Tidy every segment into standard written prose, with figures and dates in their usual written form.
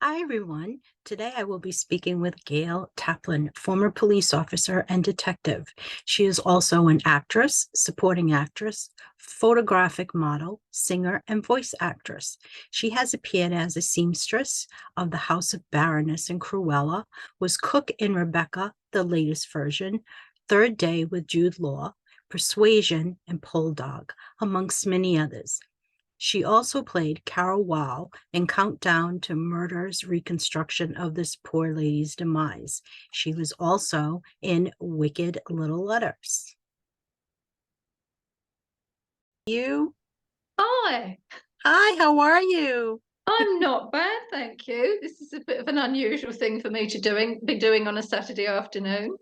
Hi, everyone. Today I will be speaking with Gail Taplin, former police officer and detective. She is also an actress, supporting actress, photographic model, singer, and voice actress. She has appeared as a seamstress of the House of Baroness in Cruella, was cook in Rebecca, the latest version, Third Day with Jude Law, Persuasion, and Pole Dog, amongst many others. She also played Carol Wow in Countdown to Murder's reconstruction of this poor lady's demise. She was also in Wicked Little Letters. You? Hi, Hi, how are you? I'm not bad, thank you. This is a bit of an unusual thing for me to be doing on a Saturday afternoon.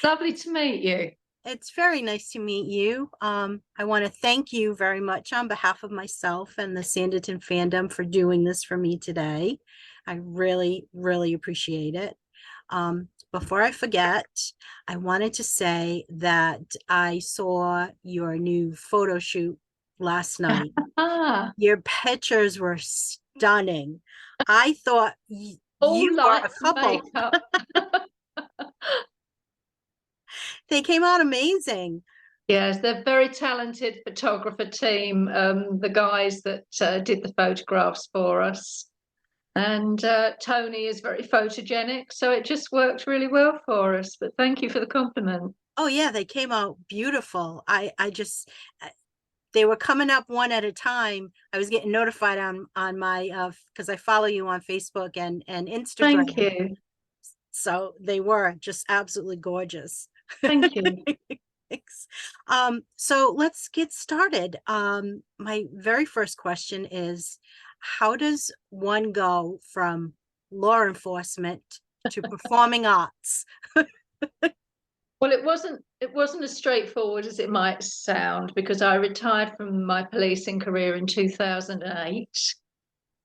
Lovely to meet you. It's very nice to meet you. I want to thank you very much on behalf of myself and the Sanditon fandom for doing this for me today. I really, really appreciate it. Before I forget, I wanted to say that I saw your new photo shoot last night. Ah, Your pictures were stunning. I thought all you were a lights and couple. makeup. They came out amazing. Yes, they're very talented photographer team, the guys that did the photographs for us. And Tony is very photogenic, so it just worked really well for us. But thank you for the compliment. Oh yeah, they came out beautiful. I just they were coming up one at a time. I was getting notified on my because I follow you on Facebook and Thank Instagram. you. So they were just absolutely gorgeous. Thank you. Thanks. So let's get started. My very first question is, how does one go from law enforcement to performing arts? Well, it wasn't as straightforward as it might sound because I retired from my policing career in 2008,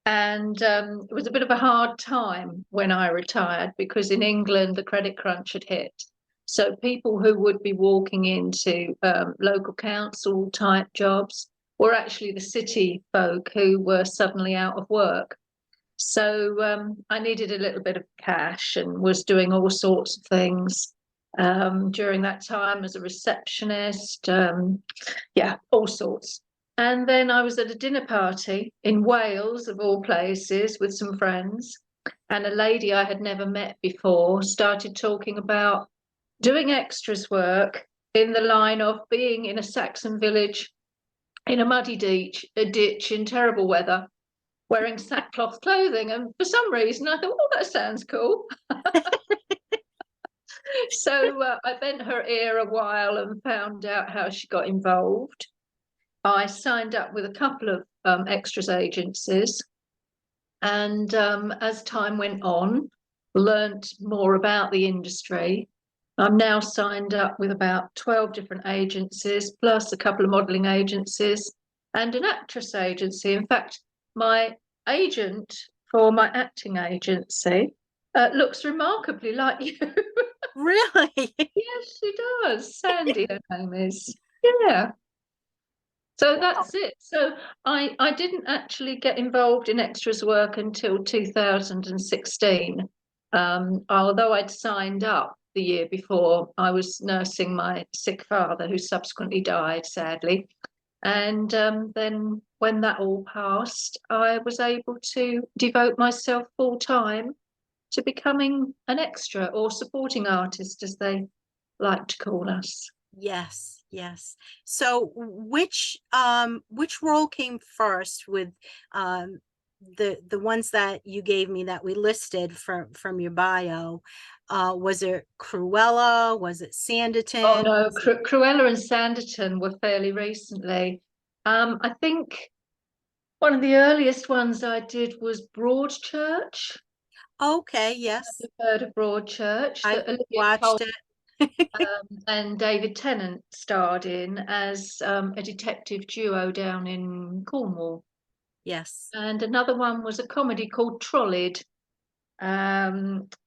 and it was a bit of a hard time when I retired because in England the credit crunch had hit. So people who would be walking into local council type jobs were actually the city folk who were suddenly out of work. So I needed a little bit of cash and was doing all sorts of things during that time as a receptionist. Yeah, all sorts. And then I was at a dinner party in Wales, of all places, with some friends. And a lady I had never met before started talking about doing extras work in the line of being in a Saxon village in a muddy ditch in terrible weather wearing sackcloth clothing. And for some reason, I thought, oh, that sounds cool. So I bent her ear a while and found out how she got involved. I signed up with a couple of extras agencies. And as time went on, learnt more about the industry. I'm now signed up with about 12 different agencies, plus a couple of modelling agencies and an actress agency. In fact, my agent for my acting agency looks remarkably like you. Really? Yes, she does. Sandy, her name is. Yeah. So that's it. So I didn't actually get involved in extras work until 2016. Although I'd signed up the year before, I was nursing my sick father, who subsequently died, sadly. And then when that all passed, I was able to devote myself full time to becoming an extra or supporting artist, as they like to call us. Yes, yes. So which role came first with um the ones that you gave me that we listed from your bio? Was it Cruella? Was it Oh Sanditon? no, Cruella and Sanditon were fairly recently. I think one of the earliest ones I did was Broadchurch. Okay, yes. You've heard of Broadchurch I that Olivia watched Colman it. and David Tennant starred in as a detective duo down in Cornwall. Yes. And another one was a comedy called Trolleyed,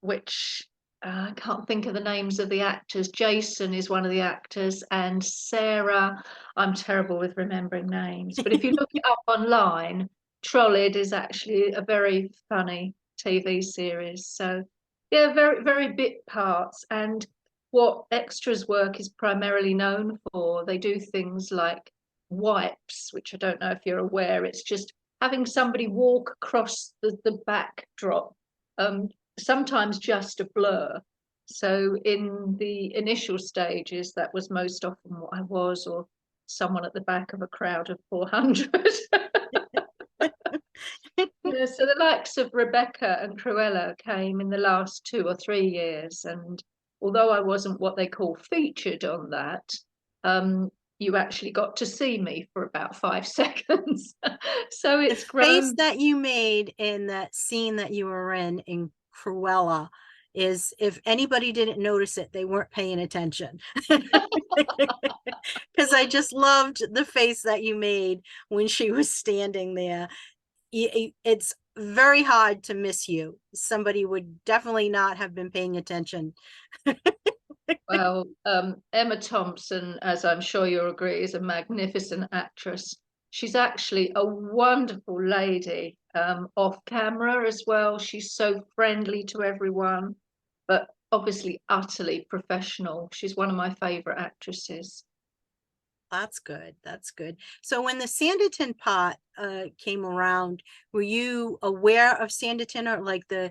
which I can't think of the names of the actors. Jason is one of the actors, and Sarah, I'm terrible with remembering names, but if you look it up online, Trolleyed is actually a very funny TV series. So yeah, very, very bit parts. And what extras work is primarily known for, they do things like wipes, which I don't know if you're aware. It's just having somebody walk across the backdrop, sometimes just a blur. So in the initial stages, that was most often what I was, or someone at the back of a crowd of 400. Yeah, so the likes of Rebecca and Cruella came in the last 2 or 3 years, and although I wasn't what they call featured on that, you actually got to see me for about 5 seconds. So The it's face grown. that you made in that scene that you were in Cruella is, if anybody didn't notice it, they weren't paying attention. Because I just loved the face that you made when she was standing there. It's very hard to miss you. Somebody would definitely not have been paying attention. Well, Emma Thompson, as I'm sure you'll agree, is a magnificent actress. She's actually a wonderful lady, off camera as well. She's so friendly to everyone, but obviously utterly professional. She's one of my favorite actresses. That's good. That's good. So when the Sanditon part came around, were you aware of Sanditon, or like the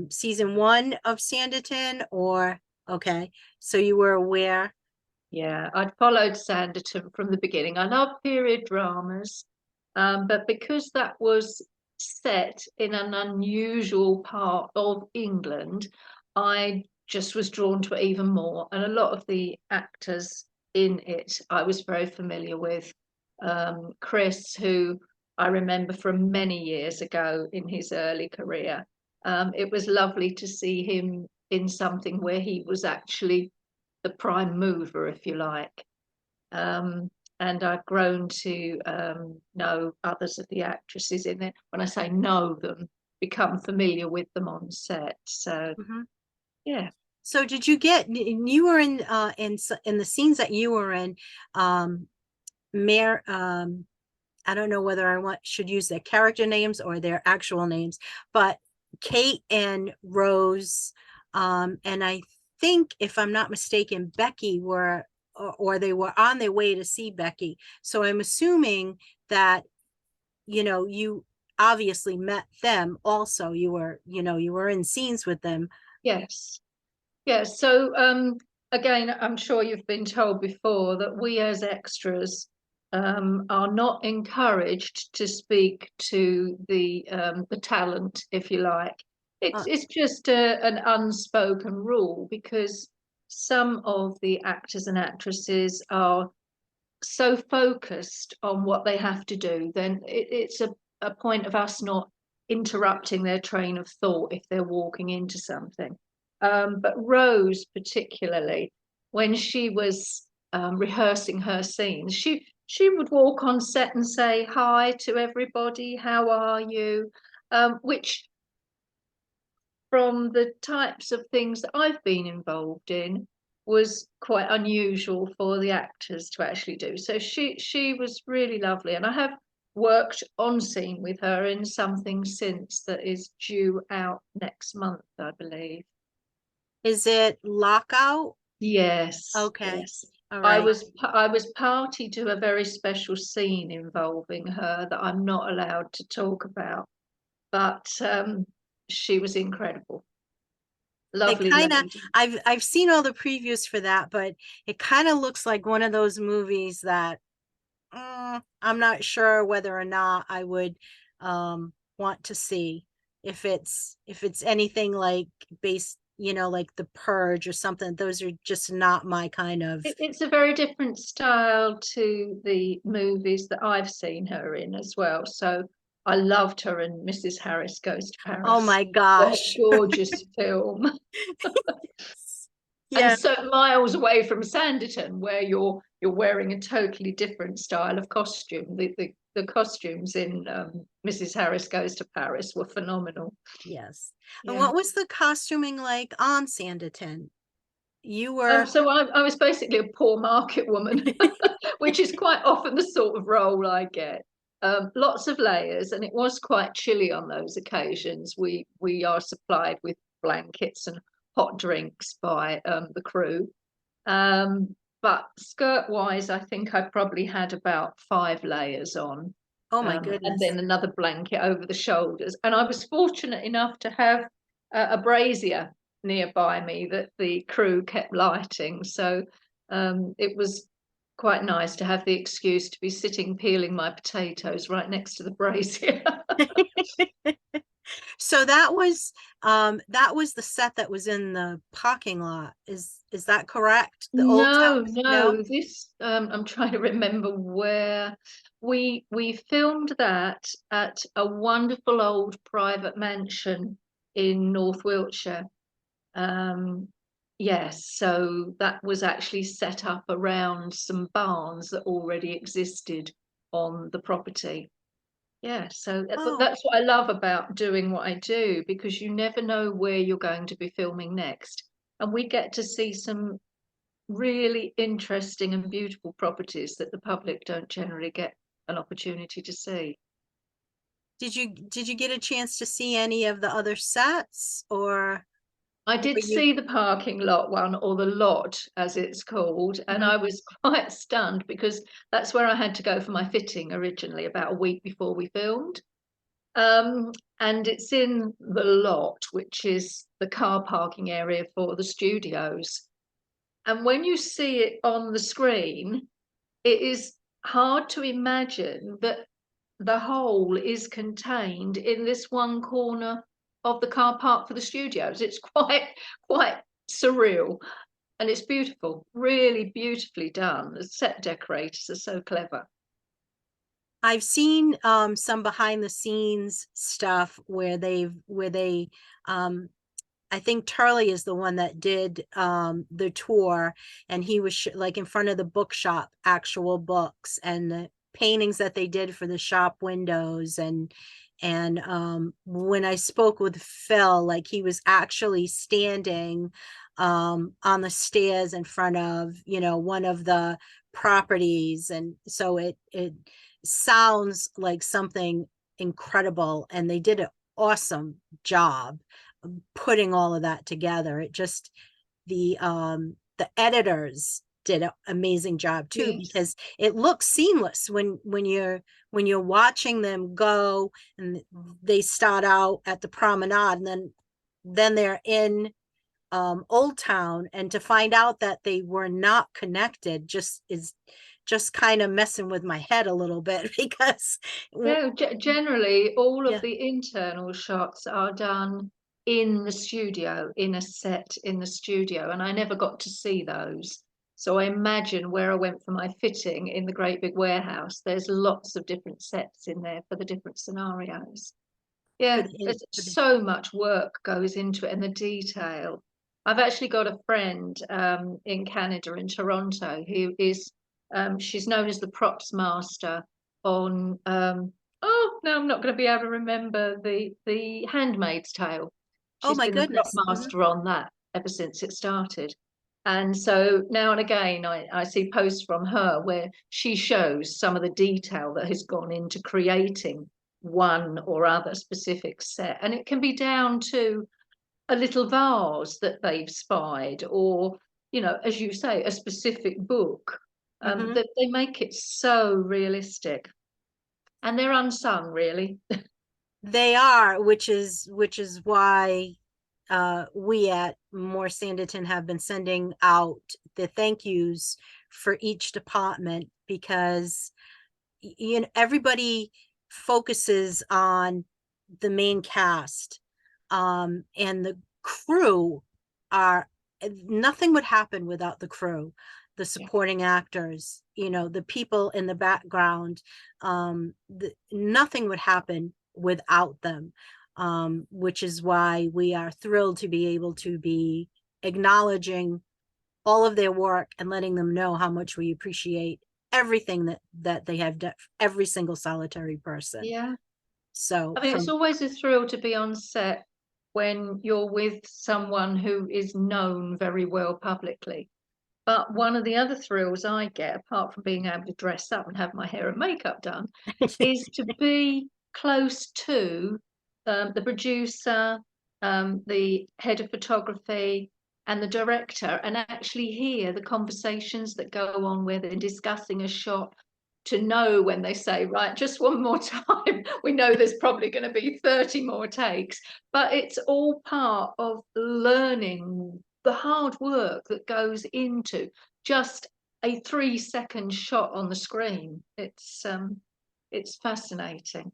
season one of Sanditon, or okay, so you were aware? Yeah, I'd followed Sanditon from the beginning. I love period dramas, but because that was set in an unusual part of England, I just was drawn to it even more. And a lot of the actors in it, I was very familiar with. Chris, who I remember from many years ago in his early career. It was lovely to see him in something where he was actually the prime mover, if you like. Um, and I've grown to know others of the actresses in it. When I say know them, become familiar with them on set. So Mhm. yeah, So did you get, you were in the scenes that you were in, Mayor, I don't know whether should use their character names or their actual names, but Kate and Rose, and I think, if I'm not mistaken, Becky were, or they were on their way to see Becky. So I'm assuming that, you obviously met them also. You were in scenes with them. yes. Yes, so again, I'm sure you've been told before that we as extras are not encouraged to speak to the talent, if you like. Uh, It's just an unspoken rule because some of the actors and actresses are so focused on what they have to do, then it's a point of us not interrupting their train of thought if they're walking into something. But Rose, particularly, when she was rehearsing her scenes, she would walk on set and say hi to everybody, how are you? Which, from the types of things that I've been involved in, was quite unusual for the actors to actually do. So she was really lovely, and I have worked on scene with her in something since that is due out next month, I believe. is it Lockout? Yes, Okay. yes. All I right. was I was party to a very special scene involving her that I'm not allowed to talk about, but she was incredible. It Lovely kind of, lady. I've seen all the previews for that, but it kind of looks like one of those movies that, I'm not sure whether or not I would want to see, if it's anything like based, like The Purge or something. Those are just not my kind of. It's a very different style to the movies that I've seen her in as well. So I loved her in Mrs. Harris Goes to Oh Paris. my What a gosh. gorgeous film. And Yeah. so miles away from Sanditon, where you're wearing a totally different style of costume. The costumes in Mrs. Harris Goes to Paris were phenomenal. Yes. And Yeah. what was the costuming like on Sanditon? You were. So I was basically a poor market woman, which is quite often the sort of role I get. lots of layers, and it was quite chilly on those occasions. We are supplied with blankets and hot drinks by the crew. But skirt wise, I think I probably had about 5 layers on, Oh my and goodness. then another blanket over the shoulders. And I was fortunate enough to have a brazier nearby me that the crew kept lighting. So it was quite nice to have the excuse to be sitting peeling my potatoes right next to the brazier. So that was the set that was in the parking lot. Is that correct? The old town? No, No? no, this I'm trying to remember where we filmed that at a wonderful old private mansion in North Wiltshire. Um, yes, so that was actually set up around some barns that already existed on the property. Yeah, so Oh, that's what I love about doing what I do, because you never know where you're going to be filming next. And we get to see some really interesting and beautiful properties that the public don't generally get an opportunity to see. did you get a chance to see any of the other sets, or I were did you? see the parking lot one, or the lot as it's called, and Mhm. I was quite stunned because that's where I had to go for my fitting originally, about a week before we filmed. Um, and it's in the lot, which is the car parking area for the studios. And when you see it on the screen, it is hard to imagine that the whole is contained in this one corner of the car park for the studios. It's quite surreal, and it's beautiful, really beautifully done. The set decorators are so clever. I've seen some behind the scenes stuff where they um I think Turley is the one that did the tour, and he was like in front of the bookshop, actual books and the paintings that they did for the shop windows. And when I spoke with Phil, like he was actually standing on the stairs in front of, you know, one of the properties. And so it sounds like something incredible, and they did an awesome job putting all of that together. It just the editors did an amazing job too, Yes. because it looks seamless when you're watching them go, and they start out at the promenade, and then they're in Old Town, and to find out that they were not connected just kind of messing with my head a little bit because Yeah, generally all of yeah. the internal shots are done in the studio, in a set in the studio, and I never got to see those. So I imagine where I went for my fitting in the great big warehouse, there's lots of different sets in there for the different scenarios. for Yeah, the, there's for the so much work goes into it, and the detail. I've actually got a friend in Canada, in Toronto, who is she's known as the props master on oh no, I'm not going to be able to remember the Handmaid's Tale. Oh She's my been the prop goodness. Mhm. master on that ever since it started. And so now and again, I see posts from her where she shows some of the detail that has gone into creating one or other specific set. And it can be down to a little vase that they've spied, or, you know, as you say, a specific book. Mhm. That they make it so realistic. And they're unsung, really. They are, which is why we at More Sanditon have been sending out the thank yous for each department, because you know everybody focuses on the main cast, and the crew are nothing would happen without the crew, the Yeah. supporting actors, you know, the people in the background. Nothing would happen without them, which is why we are thrilled to be able to be acknowledging all of their work and letting them know how much we appreciate everything that they have done, every single solitary person. Yeah. So I mean, it's from always a thrill to be on set when you're with someone who is known very well publicly. But one of the other thrills I get, apart from being able to dress up and have my hair and makeup done, is to be close to the producer, the head of photography, and the director, and actually hear the conversations that go on where they're discussing a shot, to know when they say, right, just one more time. We know there's probably going to be 30 more takes, but it's all part of learning the hard work that goes into just a 3-second shot on the screen. It's fascinating.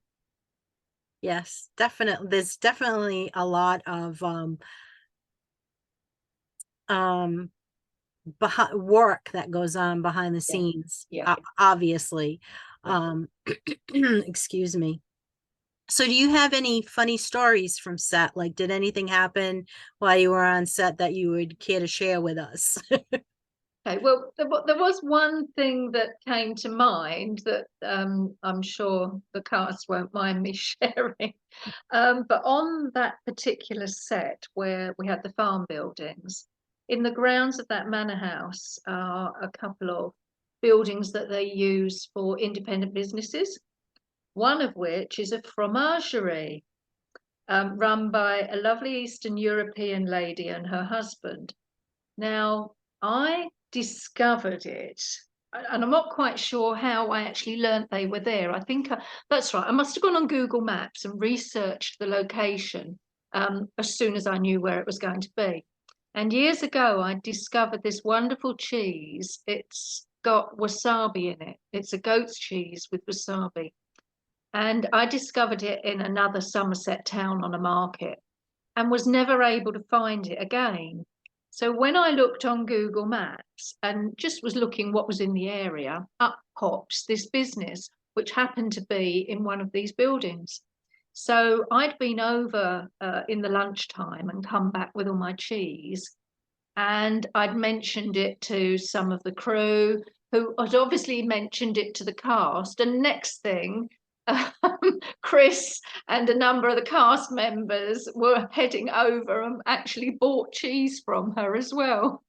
Yes, definitely. There's definitely a lot of um behind work that goes on behind the Yeah, scenes, yeah, obviously. yeah. Um, excuse me. So do you have any funny stories from set? Like, did anything happen while you were on set that you would care to share with us? Okay, well, there was one thing that came to mind that I'm sure the cast won't mind me sharing. But on that particular set where we had the farm buildings, in the grounds of that manor house are a couple of buildings that they use for independent businesses, one of which is a fromagerie run by a lovely Eastern European lady and her husband. Now, I discovered it, and I'm not quite sure how I actually learnt they were there. I think that's right. I must have gone on Google Maps and researched the location as soon as I knew where it was going to be. And years ago, I discovered this wonderful cheese. It's got wasabi in it. It's a goat's cheese with wasabi. And I discovered it in another Somerset town on a market and was never able to find it again. So when I looked on Google Maps and just was looking what was in the area, up pops this business, which happened to be in one of these buildings. So I'd been over in the lunchtime and come back with all my cheese. And I'd mentioned it to some of the crew who had obviously mentioned it to the cast. And next thing, um, Chris and a number of the cast members were heading over and actually bought cheese from her as well.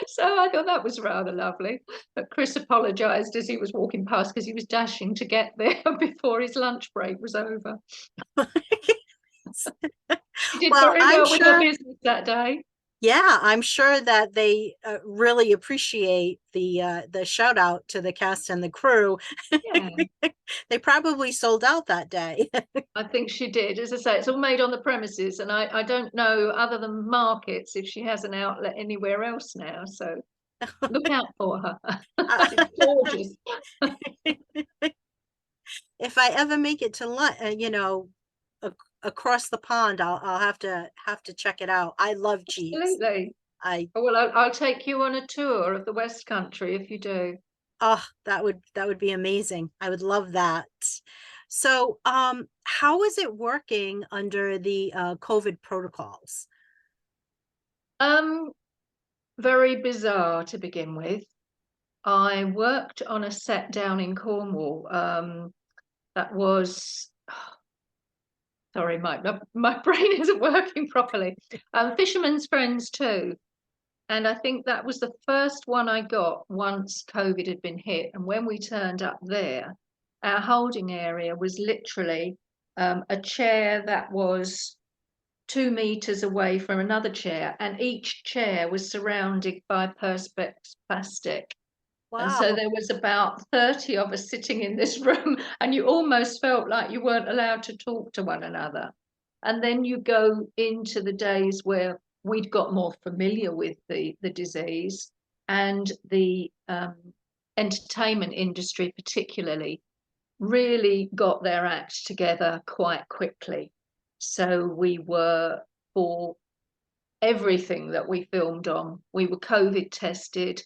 So I thought that was rather lovely. But Chris apologised as he was walking past because he was dashing to get there before his lunch break was over. She did Well, very I'm well with her sure, business that day. yeah, I'm sure that they really appreciate the shout out to the cast and the crew. Yeah. They probably sold out that day. I think she did. As I say, it's all made on the premises, and I don't know, other than markets, if she has an outlet anywhere else now. So look out for her. It's gorgeous. If I ever make it to across the pond, I'll have to check it out. I love cheese. Absolutely. I Oh, well, I'll take you on a tour of the West Country if you do. Oh, that would be amazing. I would love that. So, how is it working under the COVID protocols? Um, Very bizarre to begin with. I worked on a set down in Cornwall. That was sorry, my brain isn't working properly. Fisherman's Friends too. And I think that was the first one I got once COVID had been hit. And when we turned up there, our holding area was literally a chair that was 2 meters away from another chair, and each chair was surrounded by perspex plastic. And so Wow. there was about 30 of us sitting in this room, and you almost felt like you weren't allowed to talk to one another. And then you go into the days where we'd got more familiar with the disease, and the entertainment industry, particularly, really got their act together quite quickly. So we were, for everything that we filmed on, we were COVID tested,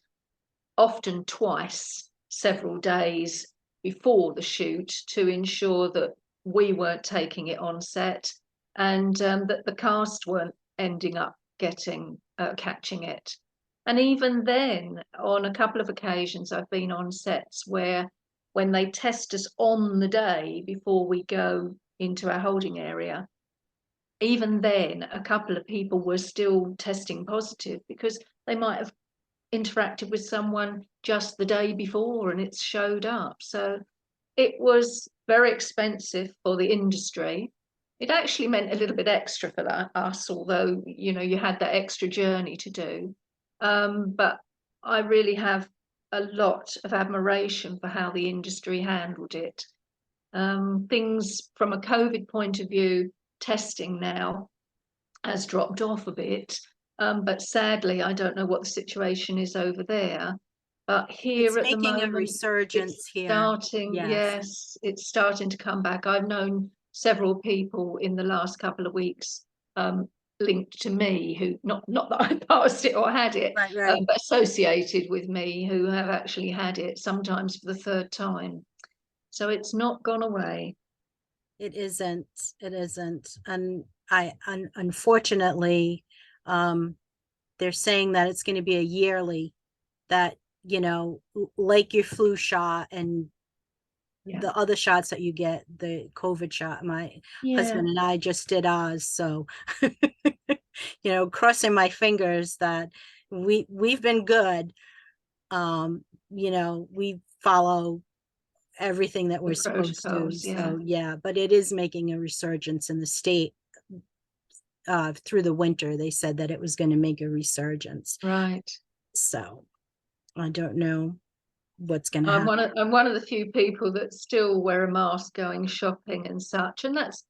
often twice, several days before the shoot, to ensure that we weren't taking it on set, and that the cast weren't ending up catching it. And even then, on a couple of occasions, I've been on sets where when they test us on the day before we go into our holding area, even then, a couple of people were still testing positive because they might have interacted with someone just the day before and it's showed up. So it was very expensive for the industry. It actually meant a little bit extra for us, although, you know, you had that extra journey to do. But I really have a lot of admiration for how the industry handled it. Things from a COVID point of view, testing now has dropped off a bit. But sadly, I don't know what the situation is over there. But It's here at the making a moment, it's resurgence here. starting, Yes. yes, it's starting to come back. I've known several people in the last couple of weeks linked to me who, not that I passed it or had it, Right, right. but associated with me who have actually had it, sometimes for the third time. So it's not gone away. It isn't. It isn't. And unfortunately, um, they're saying that it's going to be a yearly, that, you know, like your flu shot and Yeah. the other shots that you get, the COVID shot. My Yeah. husband and I just did ours. So, you know, crossing my fingers that we've been good. You know, we follow everything that The we're supposed to. protocols, yeah. So yeah, but it is making a resurgence in the state. Through the winter, they said that it was going to make a resurgence. Right. So I don't know what's going to happen. I'm one of the few people that still wear a mask going shopping and such. And that's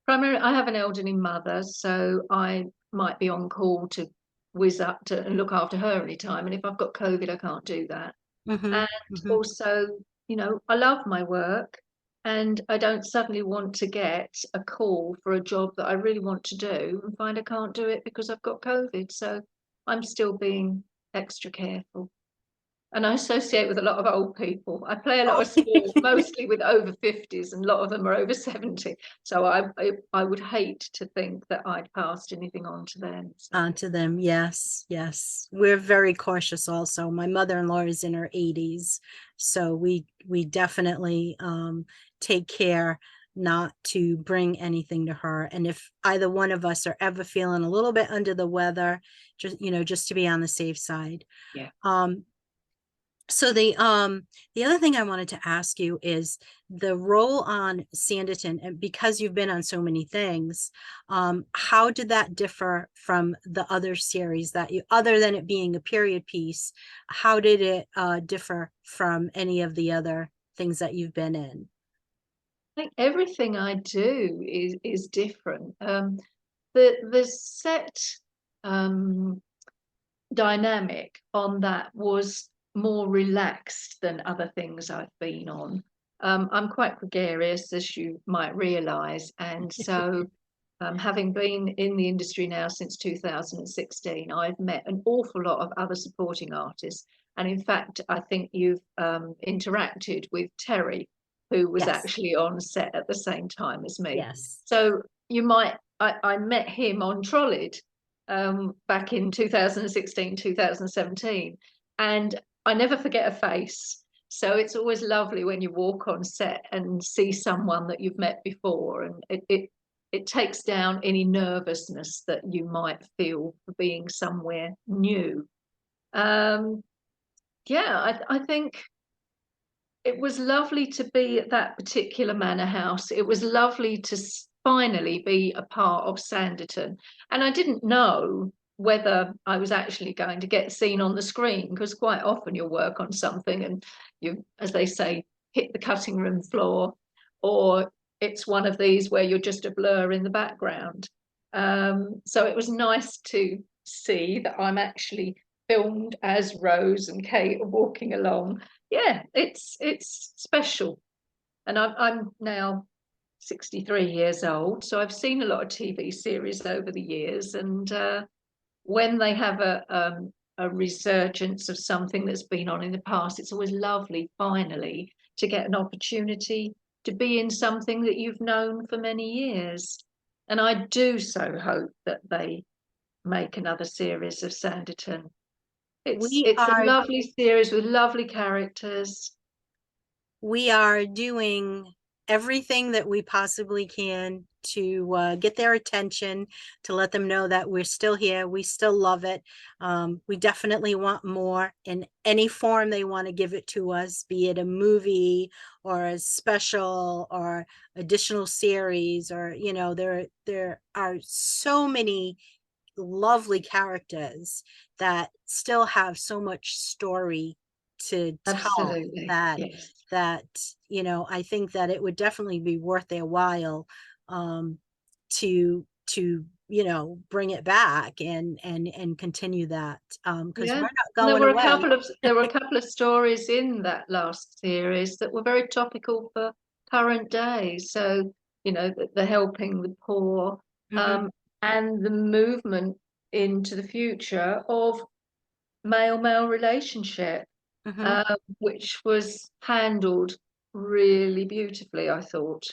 primarily, I have an elderly mother, so I might be on call to whiz up to and look after her anytime. And if I've got COVID, I can't do that. Mm-hmm, And mm-hmm. also, you know, I love my work and I don't suddenly want to get a call for a job that I really want to do and find I can't do it because I've got COVID. So I'm still being extra careful. And I associate with a lot of old people. I play a lot Oh. of sport, mostly with over 50s, and a lot of them are over 70. So I would hate to think that I'd passed anything on to them. So. Onto them, yes, yes. We're very cautious also. My mother-in-law is in her 80s, so we definitely take care not to bring anything to her. And if either one of us are ever feeling a little bit under the weather, just, you know, just to be on the safe side. Yeah. So the other thing I wanted to ask you is the role on Sanditon, and because you've been on so many things, how did that differ from the other series that you, other than it being a period piece, how did it differ from any of the other things that you've been in? I think everything I do is different. The set um, dynamic on that was more relaxed than other things I've been on. I'm quite gregarious, as you might realise, and so having been in the industry now since 2016, I've met an awful lot of other supporting artists. And in fact, I think you've interacted with Terry, who was Yes, actually on set at the same time as me. yes. So you might, I met him on Trolleyed back in 2016, 2017. And I never forget a face. So it's always lovely when you walk on set and see someone that you've met before, and it takes down any nervousness that you might feel for being somewhere new. Um, yeah, I think it was lovely to be at that particular manor house. It was lovely to finally be a part of Sanditon. And I didn't know whether I was actually going to get seen on the screen, because quite often you'll work on something and you, as they say, hit the cutting room floor, or it's one of these where you're just a blur in the background. So it was nice to see that I'm actually filmed as Rose and Kate are walking along. Yeah, it's special. And I'm now 63 years old, so I've seen a lot of TV series over the years. And when they have a resurgence of something that's been on in the past, it's always lovely finally to get an opportunity to be in something that you've known for many years. And I do so hope that they make another series of Sanditon. We It's a are lovely series with lovely characters. we are doing everything that we possibly can to get their attention, to let them know that we're still here. We still love it. We definitely want more in any form they want to give it to us, be it a movie or a special or additional series, or, you know, there are so many lovely characters that still have so much story to tell, Absolutely. that Yes. that you know, I think that it would definitely be worth their while um to you know, bring it back and continue that, because Yeah. we're not And going away. there were a couple of stories in that last series that were very topical for current day. So, you know, the helping the poor, Hmm. um, and the movement into the future of male-male relationship, Hmm. which was handled really beautifully, I thought.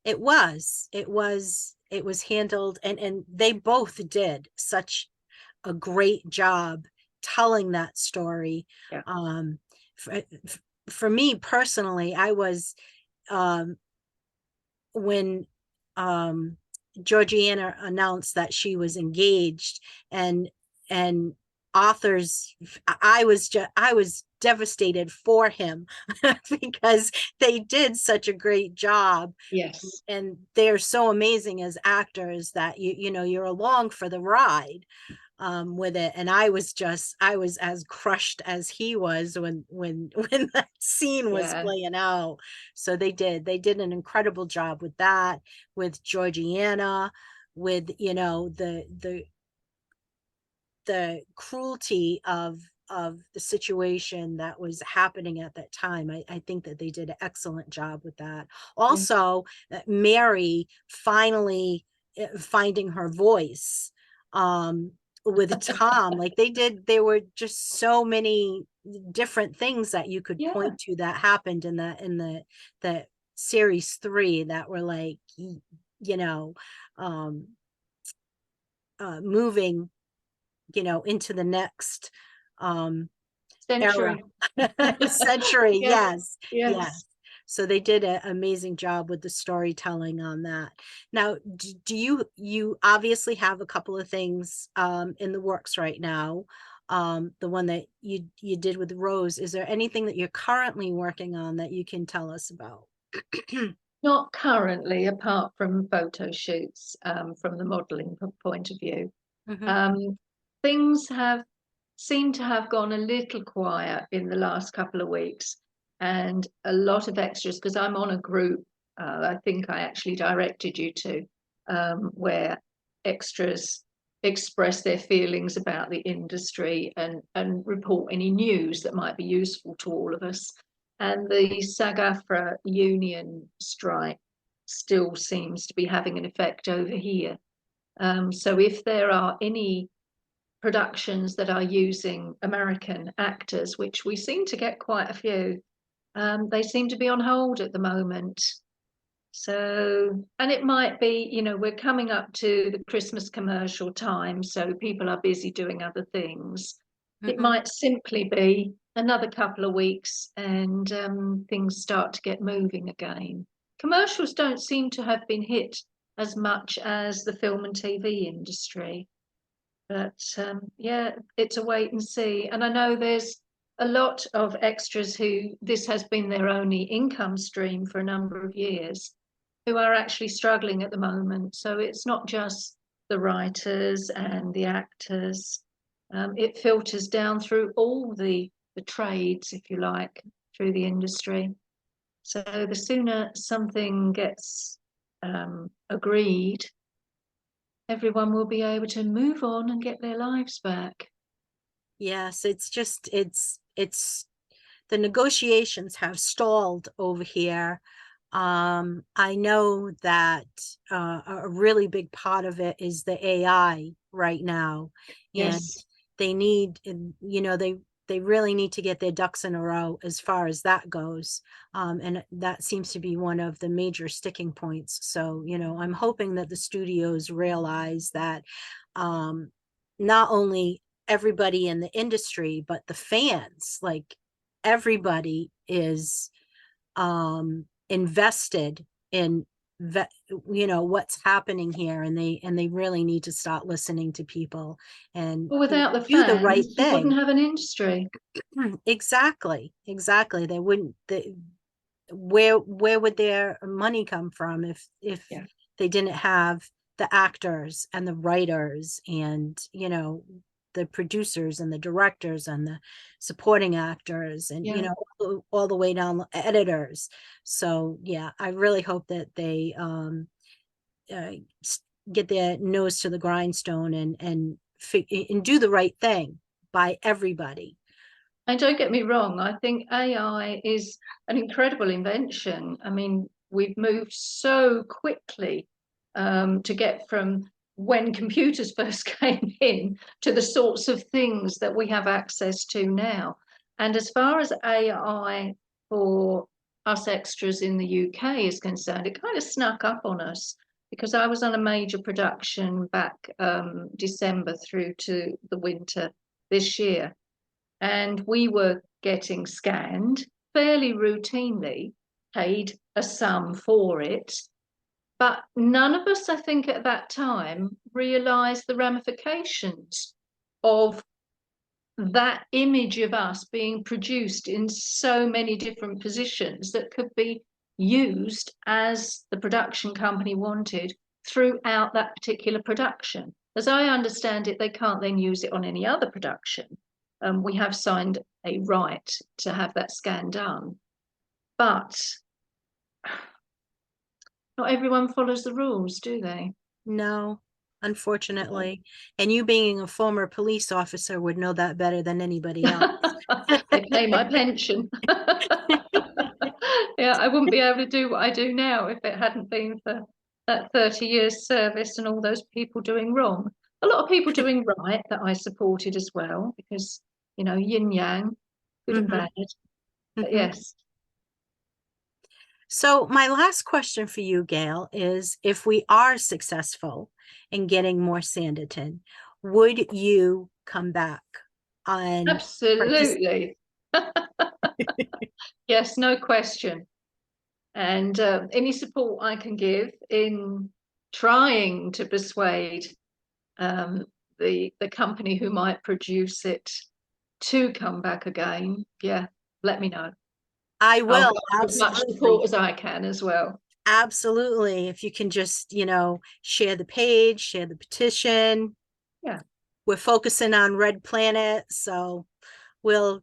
It was handled, and they both did such a great job telling that story. Yeah. um for, for me personally, I was, um when um Georgiana announced that she was engaged, and authors, I was devastated for him because they did such a great job, Yes. and they're so amazing as actors that you know, you're along for the ride with it. And I was as crushed as he was when when that scene was Yeah. playing out. So they did an incredible job with that, with Georgiana, with, you know, the cruelty of the situation that was happening at that time. I think that they did an excellent job with that. Yeah. Also, Mary finally finding her voice with Tom. Like there were just so many different things that you could Yeah. point to that happened in the series 3 that were like, you know, um moving, you know, into the next um era. Century. Century. Yes. Yes, Yes. yes. So they did an amazing job with the storytelling on that. Now, do you obviously have a couple of things in the works right now? The one that you did with Rose, is there anything that you're currently working on that you can tell us about? Not currently, apart from photo shoots, from the modelling point of view. Hmm. Um, things have seemed to have gone a little quiet in the last couple of weeks, and a lot of extras, because I'm on a group, I think I actually directed you to, where extras express their feelings about the industry and report any news that might be useful to all of us. And the SAG-AFTRA union strike still seems to be having an effect over here. So if there are any productions that are using American actors, which we seem to get quite a few, they seem to be on hold at the moment. So, and it might be, you know, we're coming up to the Christmas commercial time, so people are busy doing other things. It Hmm. might simply be another couple of weeks and things start to get moving again. Commercials don't seem to have been hit as much as the film and TV industry. But yeah, it's a wait and see. And I know there's a lot of extras who this has been their only income stream for a number of years, who are actually struggling at the moment. So it's not just the writers and the actors. It filters down through all the trades, if you like, through the industry. So the sooner something gets agreed, everyone will be able to move on and get their lives back. Yes, it's just it's the negotiations have stalled over here. I know that a really big part of it is the AI right now, and Yes. they need, you know, they really need to get their ducks in a row as far as that goes. And that seems to be one of the major sticking points. So, you know, I'm hoping that the studios realize that not only everybody in the industry, but the fans, like everybody is invested in what's happening here, and they really need to start listening to people and Well, without the do the right fans, you wouldn't thing. have an industry. Exactly. They wouldn't. Where would their money come from if Yeah. they didn't have the actors and the writers and the producers and the directors and the supporting actors and Yeah. all the way down editors. So yeah, I really hope that they uh, get their nose to the grindstone and do the right thing by everybody. And don't get me wrong, I think AI is an incredible invention. I mean, we've moved so quickly to get from when computers first came in to the sorts of things that we have access to now. And as far as AI for us extras in the UK is concerned, it kind of snuck up on us because I was on a major production back December through to the winter this year. And we were getting scanned fairly routinely, paid a sum for it. But none of us, I think, at that time realized the ramifications of that image of us being produced in so many different positions that could be used as the production company wanted throughout that particular production. As I understand it, they can't then use it on any other production. We have signed a right to have that scan done, but not everyone follows the rules, do they? No, unfortunately. And you being a former police officer would know that better than anybody else. They pay my pension. Yeah, I wouldn't be able to do what I do now if it hadn't been for that 30 years service and all those people doing wrong. A lot of people doing right that I supported as well, because, yin yang, good and Mhm, bad. But mhm. yes, So my last question for you, Gail, is if we are successful in getting more Sanditon, would you come back and participate? absolutely. Yes, no question. And any support I can give in trying to persuade um, the company who might produce it to come back again, yeah, let me know. I I'll will, go for as much absolutely. support as I can as well. Absolutely. If you can just, share the page, share the petition. Yeah, We're focusing on Red Planet, so we'll,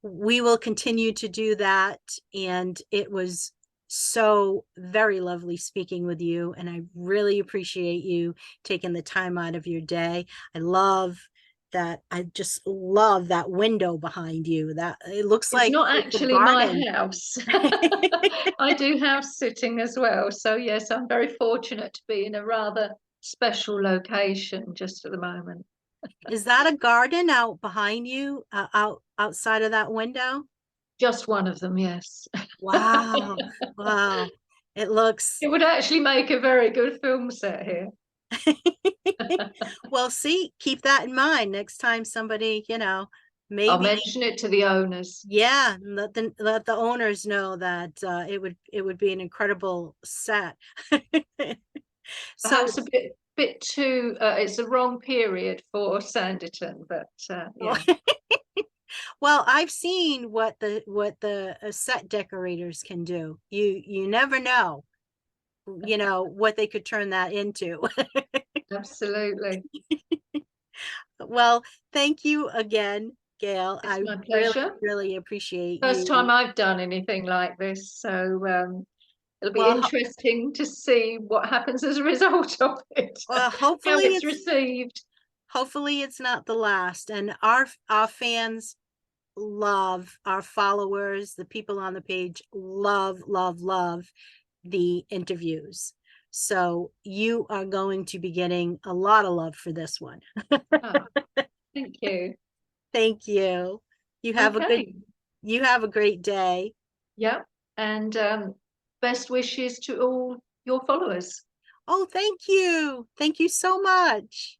we will continue to do that. And it was so very lovely speaking with you. And I really appreciate you taking the time out of your day. I just love that window behind you. That it looks it's like not it's a actually my garden. house. I do house sitting as well. So, yes, I'm very fortunate to be in a rather special location just at the moment. Is that a garden out behind you, outside of that window? Just one of them, yes. Wow. Wow. It looks It would actually make a very good film set here. well, see, keep that in mind next time somebody, I'll maybe, mention it to the owners. yeah, let the owners know that it would be an incredible set. So Perhaps a bit too. It's the wrong period for Sanditon, but yeah. well, I've seen what the set decorators can do. You never know, what they could turn that into. Absolutely. Well, thank you again, Gail. It's I my really, pleasure. really appreciate First time you. I've done anything like this, so it'll be Well, interesting to see what happens as a result of it, well, how it's received. hopefully it's not the last. And our fans love, our followers, the people on the page love the interviews. So you are going to be getting a lot of love for this one. Oh, thank you. Thank you. You have a good Okay. you have a great day. Yeah. And best wishes to all your followers. Oh, thank you. Thank you so much.